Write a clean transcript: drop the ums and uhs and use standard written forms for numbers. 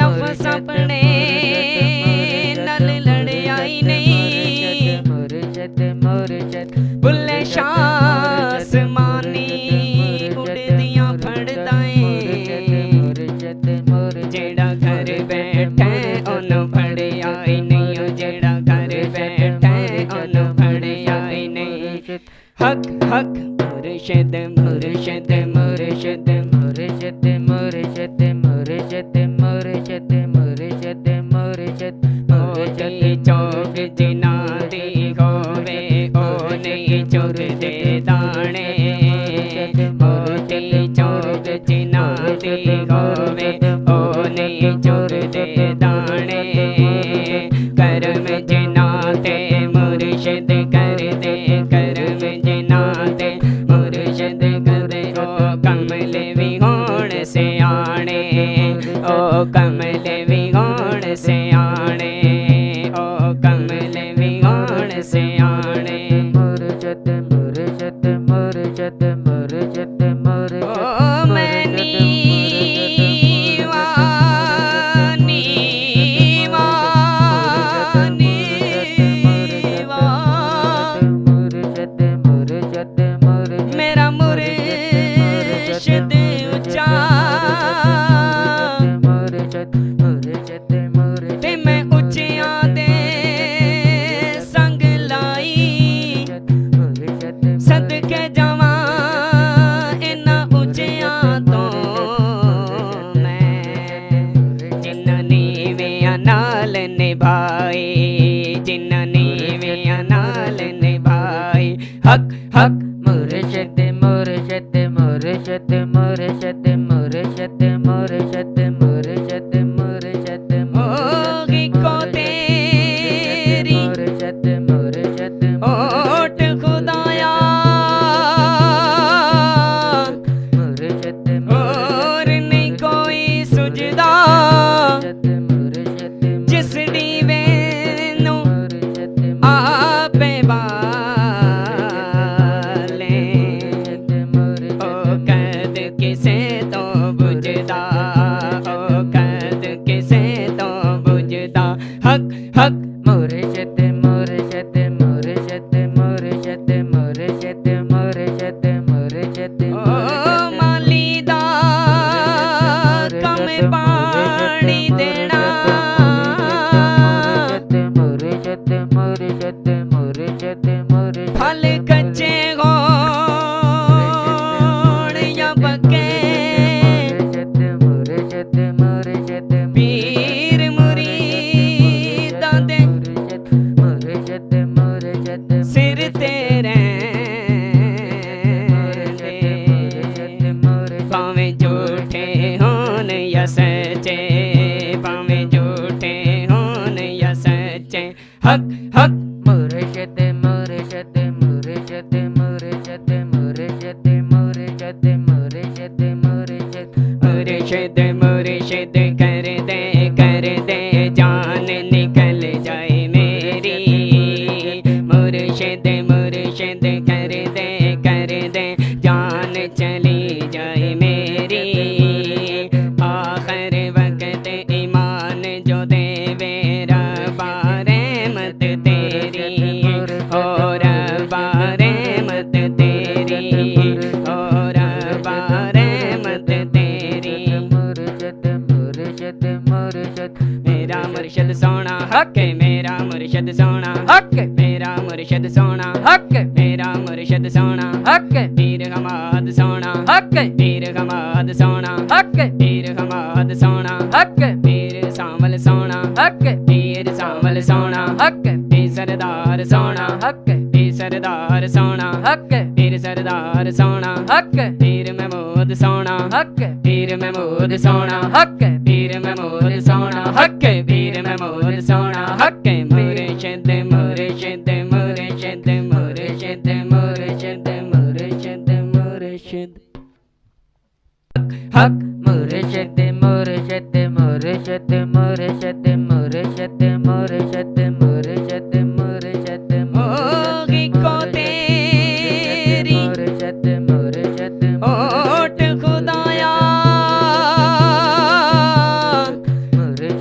नफ्स अपने नल लड़िया ही नहीं बुल्ले शास मानी उड़दियां फड़दाएं जेड़ा घर बैठे ओनू फड़िया ही नहीं जेड़ा घर बैठे ओनू फड़िया ही नहीं हक हक मुर्शिद मुर्शिद मुर्शिद मुर्शिद मुर्शिद मुर्शिद मुर्शिद मुर्शिद मुर्शिद मोती चौक जिना दी होवे ओ नहीं चुर दे दाने मोती चौक जिना दी होवे ओ नहीं चुर दे दाने करम जिना ते मुर्शिद कर दे करम जिना ते मुर्शिद कर दे ओ कमल भी होण से आने ओ कमल भी होण से आने ओ कमल भी होण से आने मुर्शिद मुर्शिद मुर्शिद मुर्शिद मुर्शिद ओ मैं मेरा मुर्शिद ऊंचा ते मैं उच्चियां दे संग लाई सदके जावां इन्हां उच्चियां तो मैं जिन्हां नीवियां नाल निभाई जिन्हां नीवियां नाल निभाई हक हक मुर्शिद मुर्शिद मुर्शिद मुर्शिद मुर्शिद मुर्शिद मुर्शिद मुर्शिद होगी को तेरी मुर्शिद मुर्शिद ओट खुदाया मुर्शिद और नहीं कोई सुजदा जिस दीवे नु आपे किसे तो बुझदा ओ कद किसे तो बुझदा हक हक मुर्शिद मुर्शिद मुर्शिद मुर्शिद मुर्शिद मुर्शिद मुर्शिद ओ मालीदा कम पानी देना मुर्शिद मुर्शिद मुर्शिद मुर्शिद फल कच्चे हो पीर मुरीदा दे सिर तेरे भावें झूठे होन या सच्चे भावें झूठे होन या सच्चे हक हक मुर्शिद मुर्शिद मुर्शिद मुर्शिद मुर्शिद मुर्शिद मुर्शिद मुर्शिद मुर्शिद मुर्शिद कर दे जान निकल जाए मेरी मुर्शिद मुर्शिद कर दे जान चली जाए मेरी आखिर वक्त ईमान जो देवे रब्बा रहमत तेरी और रब्बा रहमत तेरी और रब्बा रहमत तेरी मुर्शिद मुर्शिद मुर्शिद मेरा मुर्शिद सोना हक मेरा मुर्शिद सोना हक मेरा मुर्शिद सोना हक मेरा मुर्शिद सोना हक पीर हमाद सोना हक पीर हमाद सोना हक पीर हमाद सोना हक पीर सामल सोना हक पीर सामल सोना हक पीर सरदार सोना हक पीर सरदार सोना हक पीर सरदार सोना हक पीर महमूद सोना हक पीर महमूद सोना हक पीर महमूद सोना हक पीर महमूद सोना हक मुर्शिद मुर्शिद मुर्शिद मुर्शिद मुर्शिद मुर्शिद मुर्शिद हक मुर्शिद मुर्शिद मुर्शिद मुर्शिद मुर्शिद मुर्शिद मुर्शिद मुर्शिद होगी को तेरी मुर्शिद मुर्शिद ओट खुदाया